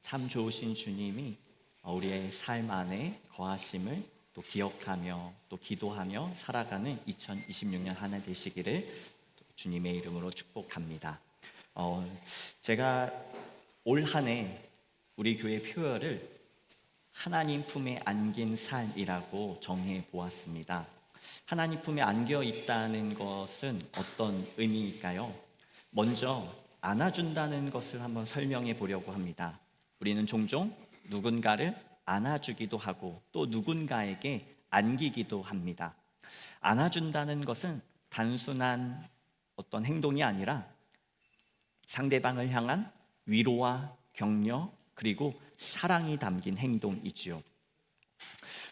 참 좋으신 주님이 우리의 삶 안에 거하심을 또 기억하며 또 기도하며 살아가는 2026년 한 해 되시기를 주님의 이름으로 축복합니다. 제가 올 한 해 우리 교회 표어를 하나님 품에 안긴 삶이라고 정해 보았습니다. 하나님 품에 안겨 있다는 것은 어떤 의미일까요? 먼저 안아준다는 것을 한번 설명해 보려고 합니다. 우리는 종종 누군가를 안아주기도 하고 또 누군가에게 안기기도 합니다. 안아준다는 것은 단순한 어떤 행동이 아니라 상대방을 향한 위로와 격려 그리고 사랑이 담긴 행동이지요.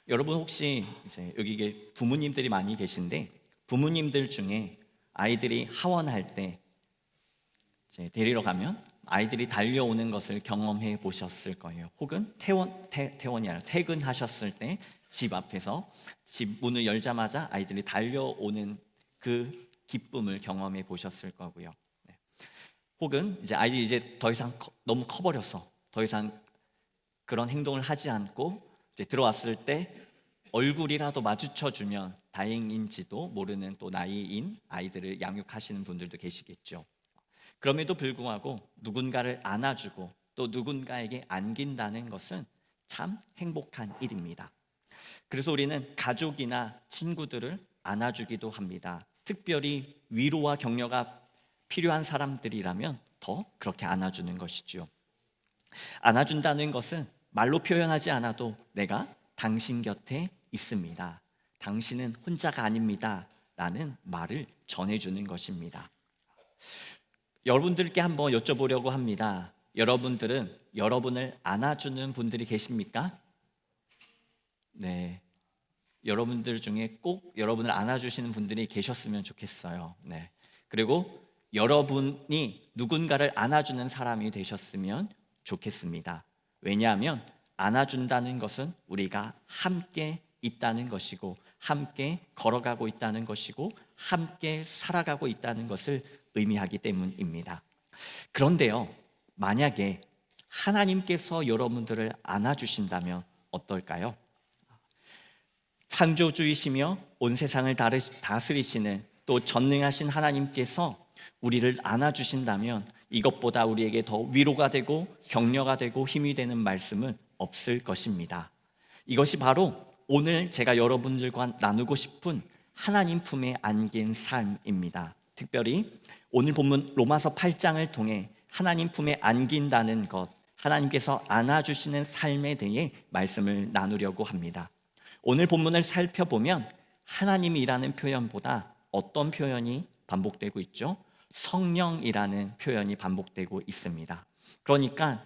여러분 혹시 이제 여기 부모님들이 많이 계신데 부모님들 중에 아이들이 하원할 때 이제 데리러 가면 아이들이 달려오는 것을 경험해 보셨을 거예요. 혹은 퇴원이 아니라 퇴근하셨을 때 집 앞에서 집 문을 열자마자 아이들이 달려오는 그 기쁨을 경험해 보셨을 거고요. 혹은 이제 아이들이 이제 더 이상 너무 커버려서 더 이상 그런 행동을 하지 않고 이제 들어왔을 때 얼굴이라도 마주쳐주면 다행인지도 모르는 또 나이인 아이들을 양육하시는 분들도 계시겠죠. 그럼에도 불구하고 누군가를 안아주고 또 누군가에게 안긴다는 것은 참 행복한 일입니다. 그래서 우리는 가족이나 친구들을 안아주기도 합니다. 특별히 위로와 격려가 필요한 사람들이라면 더 그렇게 안아주는 것이죠. 안아준다는 것은 말로 표현하지 않아도 내가 당신 곁에 있습니다. 당신은 혼자가 아닙니다. 라는 말을 전해주는 것입니다. 여러분들께 한번 여쭤보려고 합니다. 여러분들은 여러분을 안아주는 분들이 계십니까? 네. 여러분들 중에 꼭 여러분을 안아주시는 분들이 계셨으면 좋겠어요. 네. 그리고 여러분이 누군가를 안아주는 사람이 되셨으면 좋겠습니다. 왜냐하면 안아준다는 것은 우리가 함께 있다는 것이고 함께 걸어가고 있다는 것이고 함께 살아가고 있다는 것을 의미하기 때문입니다. 그런데요, 만약에 하나님께서 여러분들을 안아주신다면 어떨까요? 창조주이시며 온 세상을 다스리시는 또 전능하신 하나님께서 우리를 안아주신다면 이것보다 우리에게 더 위로가 되고 격려가 되고 힘이 되는 말씀은 없을 것입니다. 이것이 바로 오늘 제가 여러분들과 나누고 싶은 하나님 품에 안긴 삶입니다. 특별히 오늘 본문 로마서 8장을 통해 하나님 품에 안긴다는 것, 하나님께서 안아주시는 삶에 대해 말씀을 나누려고 합니다. 오늘 본문을 살펴보면 하나님이라는 표현보다 어떤 표현이 반복되고 있죠? 성령이라는 표현이 반복되고 있습니다. 그러니까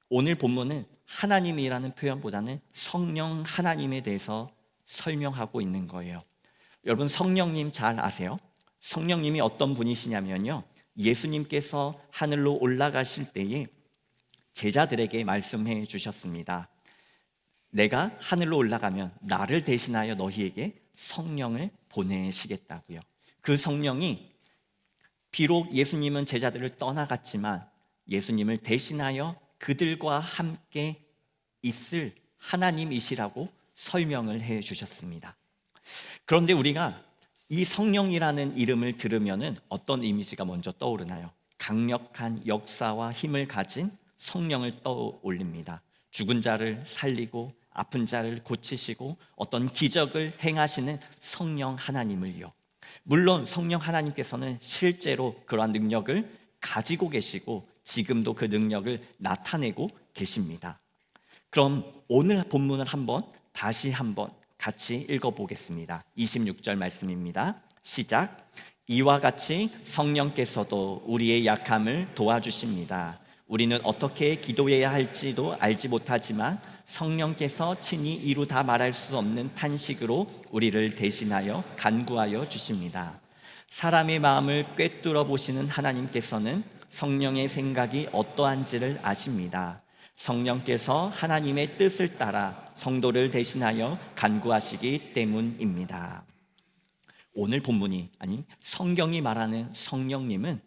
오늘 본문은 하나님이라는 표현보다는 성령 하나님에 대해서 설명하고 있는 거예요. 여러분 성령님 잘 아세요? 성령님이 어떤 분이시냐면요, 예수님께서 하늘로 올라가실 때에 제자들에게 말씀해 주셨습니다. 내가 하늘로 올라가면 나를 대신하여 너희에게 성령을 보내시겠다고요. 그 성령이 비록 예수님은 제자들을 떠나갔지만 예수님을 대신하여 그들과 함께 있을 하나님이시라고 설명을 해 주셨습니다. 그런데 우리가 이 성령이라는 이름을 들으면 어떤 이미지가 먼저 떠오르나요? 강력한 역사와 힘을 가진 성령을 떠올립니다. 죽은 자를 살리고 아픈 자를 고치시고 어떤 기적을 행하시는 성령 하나님을요. 물론 성령 하나님께서는 실제로 그러한 능력을 가지고 계시고 지금도 그 능력을 나타내고 계십니다. 그럼 오늘 본문을 다시 한번 같이 읽어보겠습니다. 26절 말씀입니다. 시작. 이와 같이 성령께서도 우리의 약함을 도와주십니다. 우리는 어떻게 기도해야 할지도 알지 못하지만 성령께서 친히 이루 다 말할 수 없는 탄식으로 우리를 대신하여 간구하여 주십니다. 사람의 마음을 꿰뚫어 보시는 하나님께서는 성령의 생각이 어떠한지를 아십니다. 성령께서 하나님의 뜻을 따라 성도를 대신하여 간구하시기 때문입니다. 오늘 본문이 성경이 말하는 성령님은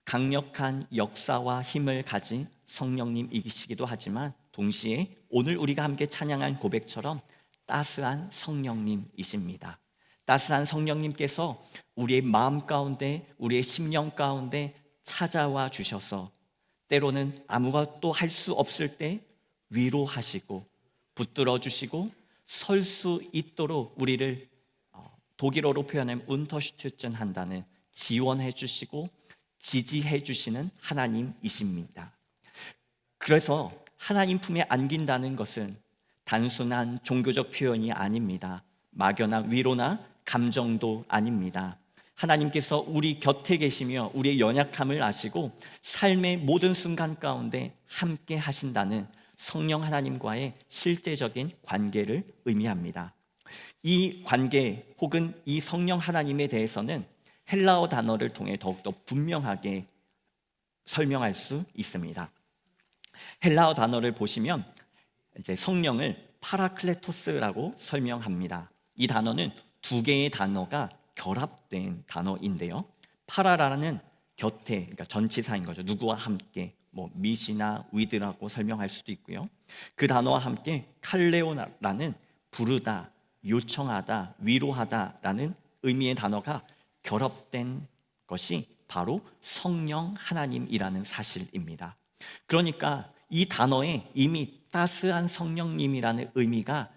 강력한 역사와 힘을 가진 성령님이시기도 하지만 동시에 오늘 우리가 함께 찬양한 고백처럼 따스한 성령님이십니다. 따스한 성령님께서 우리의 마음 가운데, 우리의 심령 가운데 찾아와 주셔서 때로는 아무것도 할 수 없을 때 위로하시고 붙들어 주시고 설 수 있도록 우리를 독일어로 표현하면 운터슈튜튼 한다는 지원해 주시고 지지해 주시는 하나님이십니다. 그래서 하나님 품에 안긴다는 것은 단순한 종교적 표현이 아닙니다. 막연한 위로나 감정도 아닙니다. 하나님께서 우리 곁에 계시며 우리의 연약함을 아시고 삶의 모든 순간 가운데 함께 하신다는 성령 하나님과의 실제적인 관계를 의미합니다. 이 관계 혹은 이 성령 하나님에 대해서는 헬라어 단어를 통해 더욱더 분명하게 설명할 수 있습니다. 헬라어 단어를 보시면 이제 성령을 파라클레토스라고 설명합니다. 이 단어는 두 개의 단어가 결합된 단어인데요. 파라라는 곁에, 그러니까 전치사인 거죠. 누구와 함께, 미시나 위드라고 설명할 수도 있고요. 그 단어와 함께 칼레오라는 부르다, 요청하다, 위로하다라는 의미의 단어가 결합된 것이 바로 성령 하나님이라는 사실입니다. 그러니까 이 단어에 이미 따스한 성령님이라는 의미가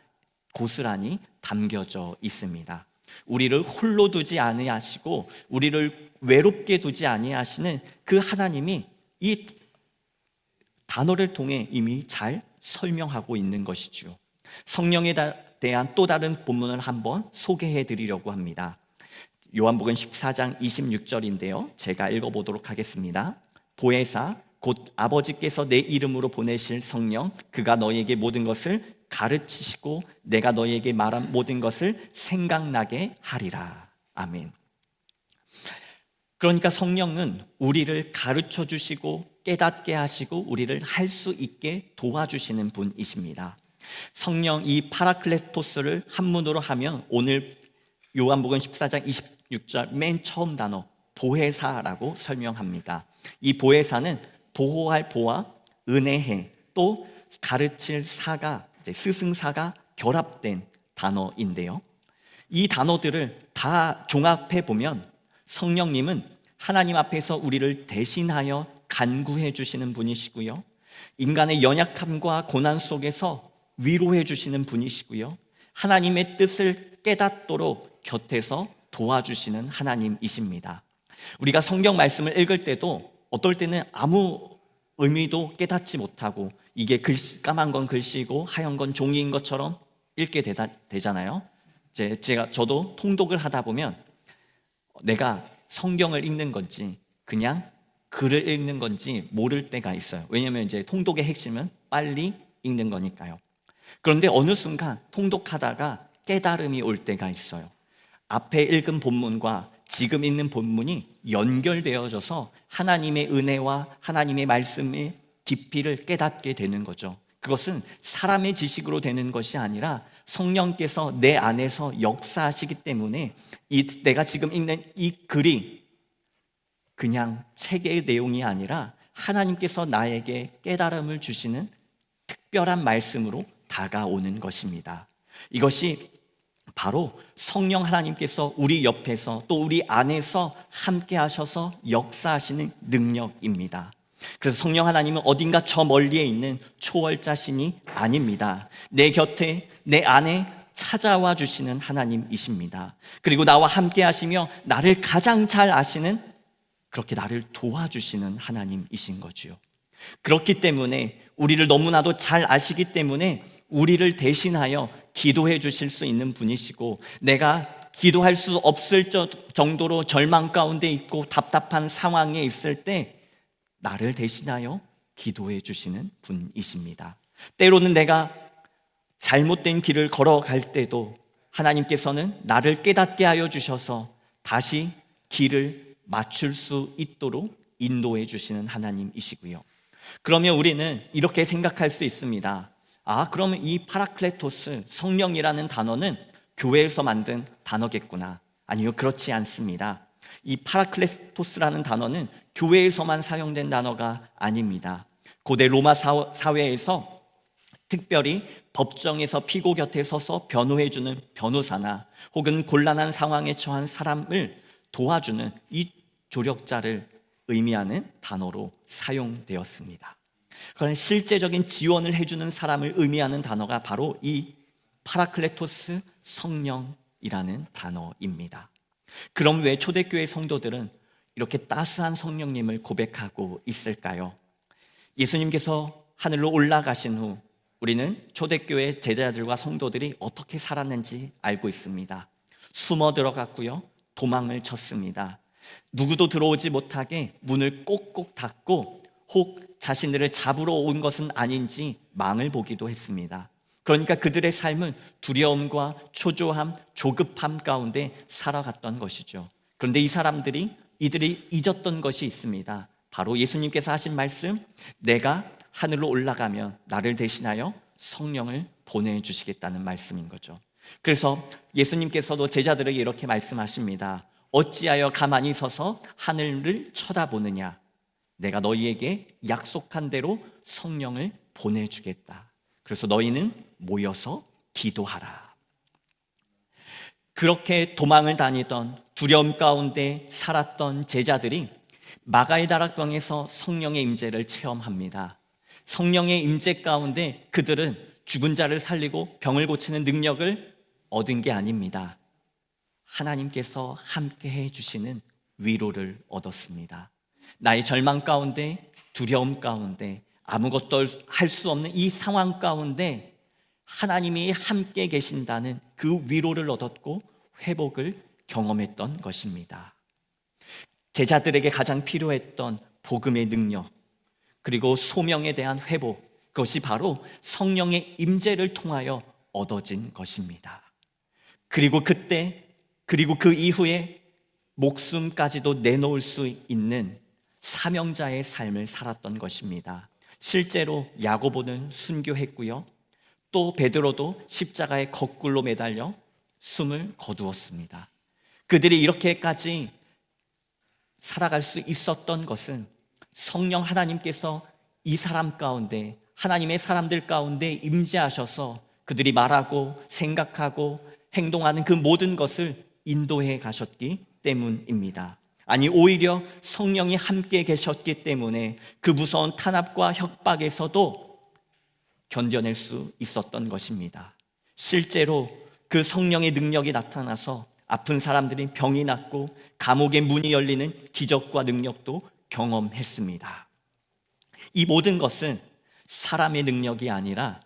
고스란히 담겨져 있습니다. 우리를 홀로 두지 아니하시고 우리를 외롭게 두지 아니하시는 그 하나님이 이 단어를 통해 이미 잘 설명하고 있는 것이죠. 성령에 대한 또 다른 본문을 한번 소개해 드리려고 합니다. 요한복음 14장 26절인데요. 제가 읽어보도록 하겠습니다. 보혜사 곧 아버지께서 내 이름으로 보내실 성령, 그가 너희에게 모든 것을 가르치시고 내가 너희에게 말한 모든 것을 생각나게 하리라. 아멘. 그러니까 성령은 우리를 가르쳐 주시고 깨닫게 하시고 우리를 할 수 있게 도와주시는 분이십니다. 성령 이 파라클레토스를 한문으로 하면 오늘 요한복음 14장 26절 맨 처음 단어 보혜사라고 설명합니다. 이 보혜사는 보호할 보와 은혜해 또 가르칠 사가 스승사가 결합된 단어인데요. 이 단어들을 다 종합해 보면 성령님은 하나님 앞에서 우리를 대신하여 간구해 주시는 분이시고요. 인간의 연약함과 고난 속에서 위로해 주시는 분이시고요. 하나님의 뜻을 깨닫도록 곁에서 도와주시는 하나님이십니다. 우리가 성경 말씀을 읽을 때도 어떨 때는 아무 의미도 깨닫지 못하고 이게 글씨, 까만 건 글씨고 하얀 건 종이인 것처럼 읽게 되잖아요. 저도 통독을 하다 보면 내가 성경을 읽는 건지 그냥 글을 읽는 건지 모를 때가 있어요. 왜냐하면 이제 통독의 핵심은 빨리 읽는 거니까요. 그런데 어느 순간 통독하다가 깨달음이 올 때가 있어요. 앞에 읽은 본문과 지금 읽는 본문이 연결되어져서 하나님의 은혜와 하나님의 말씀의 깊이를 깨닫게 되는 거죠. 그것은 사람의 지식으로 되는 것이 아니라 성령께서 내 안에서 역사하시기 때문에 내가 지금 읽는 이 글이 그냥 책의 내용이 아니라 하나님께서 나에게 깨달음을 주시는 특별한 말씀으로 다가오는 것입니다. 이것이 바로 성령 하나님께서 우리 옆에서 또 우리 안에서 함께 하셔서 역사하시는 능력입니다. 그래서 성령 하나님은 어딘가 저 멀리에 있는 초월자신이 아닙니다. 내 곁에 내 안에 찾아와 주시는 하나님이십니다. 그리고 나와 함께 하시며 나를 가장 잘 아시는, 그렇게 나를 도와주시는 하나님이신 거지요. 그렇기 때문에 우리를 너무나도 잘 아시기 때문에 우리를 대신하여 기도해 주실 수 있는 분이시고, 내가 기도할 수 없을 정도로 절망 가운데 있고 답답한 상황에 있을 때 나를 대신하여 기도해 주시는 분이십니다. 때로는 내가 잘못된 길을 걸어갈 때도 하나님께서는 나를 깨닫게 하여 주셔서 다시 길을 맞출 수 있도록 인도해 주시는 하나님이시고요. 그러면 우리는 이렇게 생각할 수 있습니다. 그러면 이 파라클레토스, 성령이라는 단어는 교회에서 만든 단어겠구나. 아니요, 그렇지 않습니다. 이 파라클레토스라는 단어는 교회에서만 사용된 단어가 아닙니다. 고대 로마 사회에서 특별히 법정에서 피고 곁에 서서 변호해주는 변호사나 혹은 곤란한 상황에 처한 사람을 도와주는 이 조력자를 의미하는 단어로 사용되었습니다. 그러나 실제적인 지원을 해주는 사람을 의미하는 단어가 바로 이 파라클레토스, 성령이라는 단어입니다. 그럼 왜 초대교회 성도들은 이렇게 따스한 성령님을 고백하고 있을까요? 예수님께서 하늘로 올라가신 후 우리는 초대교회 제자들과 성도들이 어떻게 살았는지 알고 있습니다. 숨어 들어갔고요, 도망을 쳤습니다. 누구도 들어오지 못하게 문을 꼭꼭 닫고 혹 자신들을 잡으러 온 것은 아닌지 망을 보기도 했습니다. 그러니까 그들의 삶은 두려움과 초조함, 조급함 가운데 살아갔던 것이죠. 그런데 이들이 잊었던 것이 있습니다. 바로 예수님께서 하신 말씀, 내가 하늘로 올라가면 나를 대신하여 성령을 보내주시겠다는 말씀인 거죠. 그래서 예수님께서도 제자들에게 이렇게 말씀하십니다. 어찌하여 가만히 서서 하늘을 쳐다보느냐? 내가 너희에게 약속한 대로 성령을 보내주겠다. 그래서 너희는 모여서 기도하라. 그렇게 도망을 다니던 두려움 가운데 살았던 제자들이 마가의 다락방에서 성령의 임재를 체험합니다. 성령의 임재 가운데 그들은 죽은 자를 살리고 병을 고치는 능력을 얻은 게 아닙니다. 하나님께서 함께 해주시는 위로를 얻었습니다. 나의 절망 가운데, 두려움 가운데, 아무것도 할 수 없는 이 상황 가운데 하나님이 함께 계신다는 그 위로를 얻었고 회복을 경험했던 것입니다. 제자들에게 가장 필요했던 복음의 능력, 그리고 소명에 대한 회복, 그것이 바로 성령의 임재를 통하여 얻어진 것입니다. 그리고 그 이후에 목숨까지도 내놓을 수 있는 사명자의 삶을 살았던 것입니다. 실제로 야고보는 순교했고요, 또 베드로도 십자가에 거꾸로 매달려 숨을 거두었습니다. 그들이 이렇게까지 살아갈 수 있었던 것은 성령 하나님께서 이 사람 가운데, 하나님의 사람들 가운데 임재하셔서 그들이 말하고 생각하고 행동하는 그 모든 것을 인도해 가셨기 때문입니다. 아니, 오히려 성령이 함께 계셨기 때문에 그 무서운 탄압과 협박에서도 견뎌낼 수 있었던 것입니다. 실제로 그 성령의 능력이 나타나서 아픈 사람들이 병이 낫고 감옥의 문이 열리는 기적과 능력도 경험했습니다. 이 모든 것은 사람의 능력이 아니라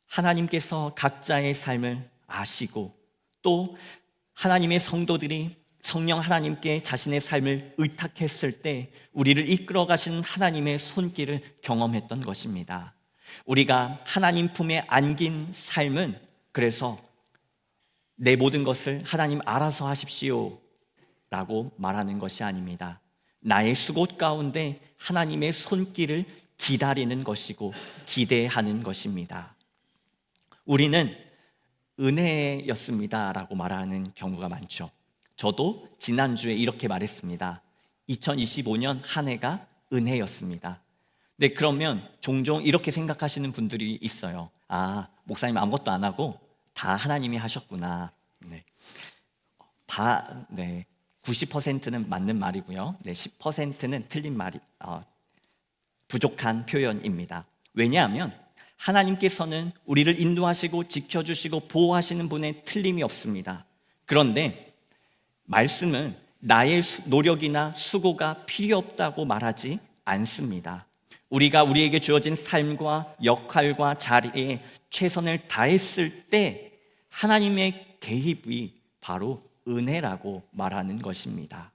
하나님께서 각자의 삶을 아시고 또 하나님의 성도들이 성령 하나님께 자신의 삶을 의탁했을 때 우리를 이끌어 가시는 하나님의 손길을 경험했던 것입니다. 우리가 하나님 품에 안긴 삶은 그래서 내 모든 것을 하나님 알아서 하십시오 라고 말하는 것이 아닙니다. 나의 수고 가운데 하나님의 손길을 기다리는 것이고 기대하는 것입니다. 우리는 은혜였습니다 라고 말하는 경우가 많죠. 저도 지난주에 이렇게 말했습니다. 2025년 한 해가 은혜였습니다. 네, 그러면 종종 이렇게 생각하시는 분들이 있어요. 아, 목사님 아무것도 안 하고 다 하나님이 하셨구나. 네. 90%는 맞는 말이고요. 10%는 틀린 말이 부족한 표현입니다. 왜냐하면 하나님께서는 우리를 인도하시고 지켜주시고 보호하시는 분에 틀림이 없습니다. 그런데 말씀은 나의 노력이나 수고가 필요 없다고 말하지 않습니다. 우리가 우리에게 주어진 삶과 역할과 자리에 최선을 다했을 때 하나님의 개입이 바로 은혜라고 말하는 것입니다.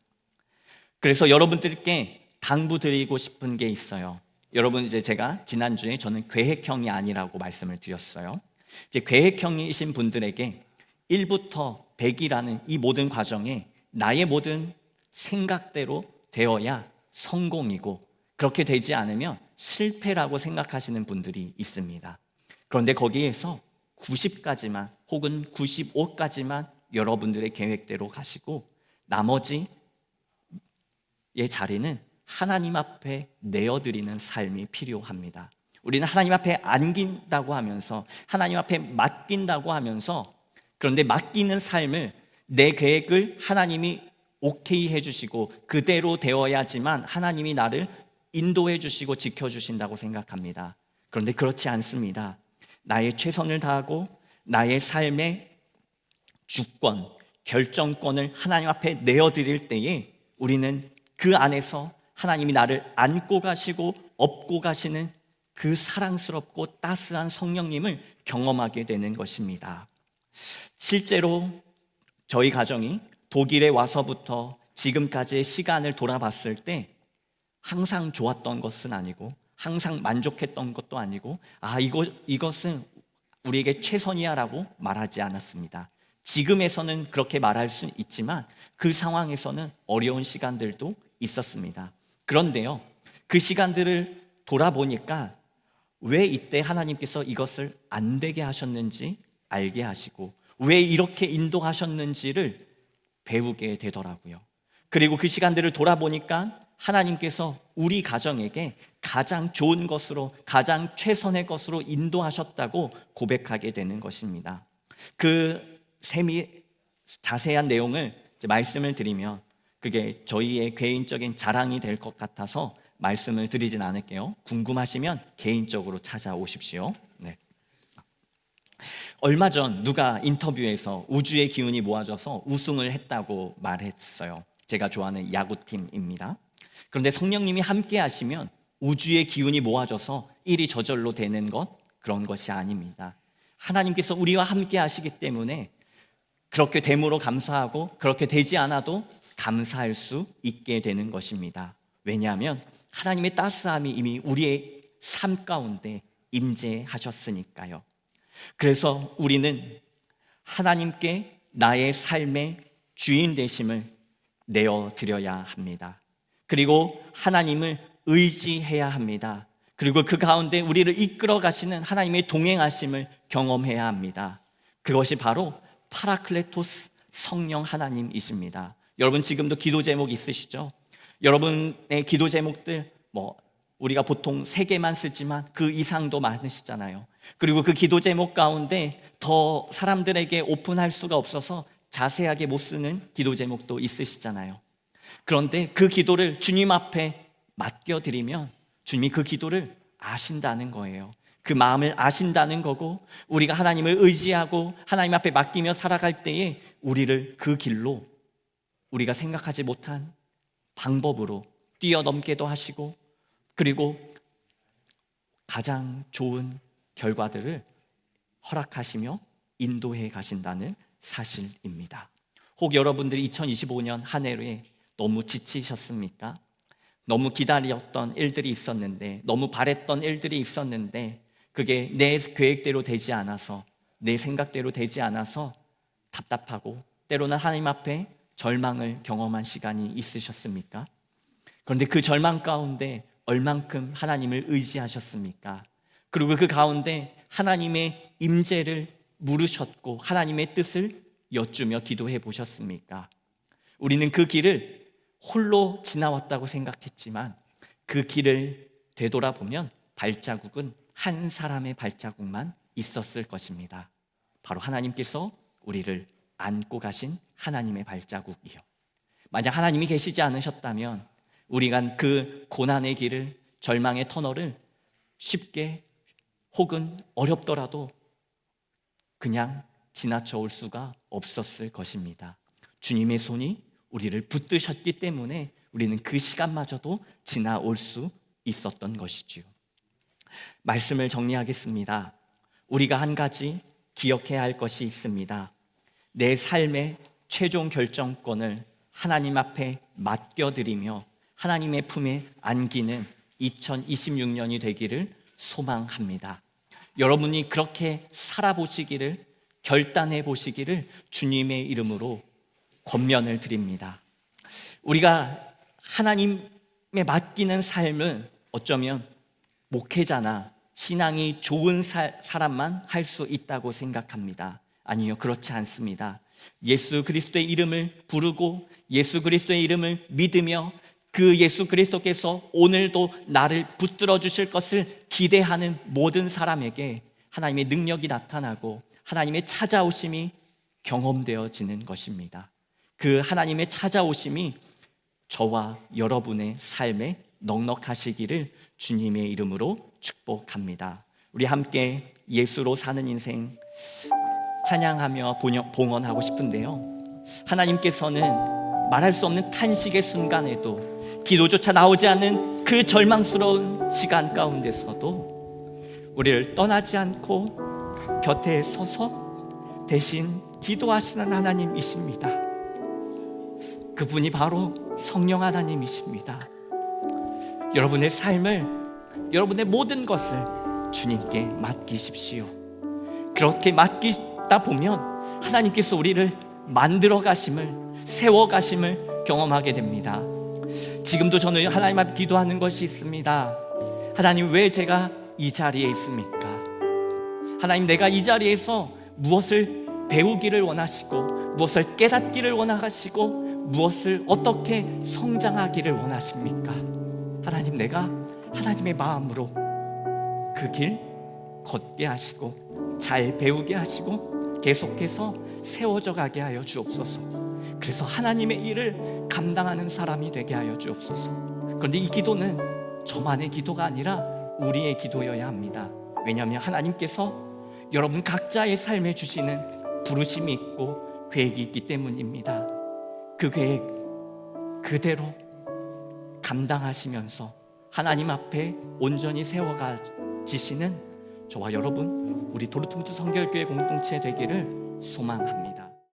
그래서 여러분들께 당부드리고 싶은 게 있어요. 여러분, 이제 제가 지난주에 저는 계획형이 아니라고 말씀을 드렸어요. 이제 계획형이신 분들에게 1부터 100이라는 이 모든 과정에 나의 모든 생각대로 되어야 성공이고 그렇게 되지 않으면 실패라고 생각하시는 분들이 있습니다. 그런데 거기에서 90까지만 혹은 95까지만 여러분들의 계획대로 가시고 나머지의 자리는 하나님 앞에 내어드리는 삶이 필요합니다. 우리는 하나님 앞에 안긴다고 하면서, 하나님 앞에 맡긴다고 하면서, 그런데 맡기는 삶을, 내 계획을 하나님이 오케이 해주시고 그대로 되어야지만 하나님이 나를 인도해 주시고 지켜주신다고 생각합니다. 그런데 그렇지 않습니다. 나의 최선을 다하고 나의 삶의 주권, 결정권을 하나님 앞에 내어드릴 때에 우리는 그 안에서 하나님이 나를 안고 가시고 업고 가시는 그 사랑스럽고 따스한 성령님을 경험하게 되는 것입니다. 실제로 저희 가정이 독일에 와서부터 지금까지의 시간을 돌아봤을 때 항상 좋았던 것은 아니고, 항상 만족했던 것도 아니고, 이것은 우리에게 최선이야 라고 말하지 않았습니다. 지금에서는 그렇게 말할 수 있지만 그 상황에서는 어려운 시간들도 있었습니다. 그런데요, 그 시간들을 돌아보니까 왜 이때 하나님께서 이것을 안 되게 하셨는지 알게 하시고, 왜 이렇게 인도하셨는지를 배우게 되더라고요. 그리고 그 시간들을 돌아보니까 하나님께서 우리 가정에게 가장 좋은 것으로, 가장 최선의 것으로 인도하셨다고 고백하게 되는 것입니다. 그 자세한 내용을 말씀을 드리면 그게 저희의 개인적인 자랑이 될 것 같아서 말씀을 드리진 않을게요. 궁금하시면 개인적으로 찾아오십시오. 네. 얼마 전 누가 인터뷰에서 우주의 기운이 모아져서 우승을 했다고 말했어요. 제가 좋아하는 야구팀입니다. 그런데 성령님이 함께 하시면 우주의 기운이 모아져서 일이 저절로 되는 그런 것이 아닙니다. 하나님께서 우리와 함께 하시기 때문에 그렇게 됨으로 감사하고, 그렇게 되지 않아도 감사할 수 있게 되는 것입니다. 왜냐하면 하나님의 따스함이 이미 우리의 삶 가운데 임재하셨으니까요. 그래서 우리는 하나님께 나의 삶의 주인 되심을 내어드려야 합니다. 그리고 하나님을 의지해야 합니다. 그리고 그 가운데 우리를 이끌어 가시는 하나님의 동행하심을 경험해야 합니다. 그것이 바로 파라클레토스 성령 하나님이십니다. 여러분 지금도 기도 제목 있으시죠? 여러분의 기도 제목들 우리가 보통 3개만 쓰지만 그 이상도 많으시잖아요. 그리고 그 기도 제목 가운데 더 사람들에게 오픈할 수가 없어서 자세하게 못 쓰는 기도 제목도 있으시잖아요. 그런데 그 기도를 주님 앞에 맡겨드리면 주님이 그 기도를 아신다는 거예요. 그 마음을 아신다는 거고, 우리가 하나님을 의지하고 하나님 앞에 맡기며 살아갈 때에 우리를 그 길로 우리가 생각하지 못한 방법으로 뛰어넘게도 하시고, 그리고 가장 좋은 결과들을 허락하시며 인도해 가신다는 사실입니다. 혹 여러분들이 2025년 한 해에 너무 지치셨습니까? 너무 기다렸던 일들이 있었는데, 너무 바랬던 일들이 있었는데 그게 내 계획대로 되지 않아서, 내 생각대로 되지 않아서 답답하고 때로는 하나님 앞에 절망을 경험한 시간이 있으셨습니까? 그런데 그 절망 가운데 얼만큼 하나님을 의지하셨습니까? 그리고 그 가운데 하나님의 임재를 물으셨고 하나님의 뜻을 여쭈며 기도해 보셨습니까? 우리는 그 길을 홀로 지나왔다고 생각했지만 그 길을 되돌아보면 발자국은 한 사람의 발자국만 있었을 것입니다. 바로 하나님께서 우리를 안고 가신 하나님의 발자국이요. 만약 하나님이 계시지 않으셨다면 우리가 그 고난의 길을, 절망의 터널을 쉽게 혹은 어렵더라도 그냥 지나쳐 올 수가 없었을 것입니다. 주님의 손이 우리를 붙드셨기 때문에 우리는 그 시간마저도 지나올 수 있었던 것이지요. 말씀을 정리하겠습니다. 우리가 한 가지 기억해야 할 것이 있습니다. 내 삶의 최종 결정권을 하나님 앞에 맡겨드리며 하나님의 품에 안기는 2026년이 되기를 소망합니다. 여러분이 그렇게 살아보시기를, 결단해 보시기를 주님의 이름으로 권면을 드립니다. 우리가 하나님에 맡기는 삶을 어쩌면 목회자나 신앙이 좋은 사람만 할 수 있다고 생각합니다. 아니요, 그렇지 않습니다. 예수 그리스도의 이름을 부르고 예수 그리스도의 이름을 믿으며 그 예수 그리스도께서 오늘도 나를 붙들어 주실 것을 기대하는 모든 사람에게 하나님의 능력이 나타나고 하나님의 찾아오심이 경험되어지는 것입니다. 그 하나님의 찾아오심이 저와 여러분의 삶에 넉넉하시기를 주님의 이름으로 축복합니다. 우리 함께 예수로 사는 인생 찬양하며 봉헌하고 싶은데요, 하나님께서는 말할 수 없는 탄식의 순간에도, 기도조차 나오지 않는 그 절망스러운 시간 가운데서도 우리를 떠나지 않고 곁에 서서 대신 기도하시는 하나님이십니다. 그분이 바로 성령 하나님이십니다. 여러분의 삶을, 여러분의 모든 것을 주님께 맡기십시오. 그렇게 맡기다 보면 하나님께서 우리를 만들어 가심을, 세워 가심을 경험하게 됩니다. 지금도 저는 하나님 앞에 기도하는 것이 있습니다. 하나님, 왜 제가 이 자리에 있습니까? 하나님, 내가 이 자리에서 무엇을 배우기를 원하시고, 무엇을 깨닫기를 원하시고, 무엇을 어떻게 성장하기를 원하십니까? 하나님, 내가 하나님의 마음으로 그 길 걷게 하시고 잘 배우게 하시고 계속해서 세워져 가게 하여 주옵소서. 그래서 하나님의 일을 감당하는 사람이 되게 하여 주옵소서. 그런데 이 기도는 저만의 기도가 아니라 우리의 기도여야 합니다. 왜냐하면 하나님께서 여러분 각자의 삶에 주시는 부르심이 있고 계획이 있기 때문입니다. 그 계획 그대로 감당하시면서 하나님 앞에 온전히 세워가지시는 저와 여러분, 우리 도르트문트 성결교회 공동체 되기를 소망합니다.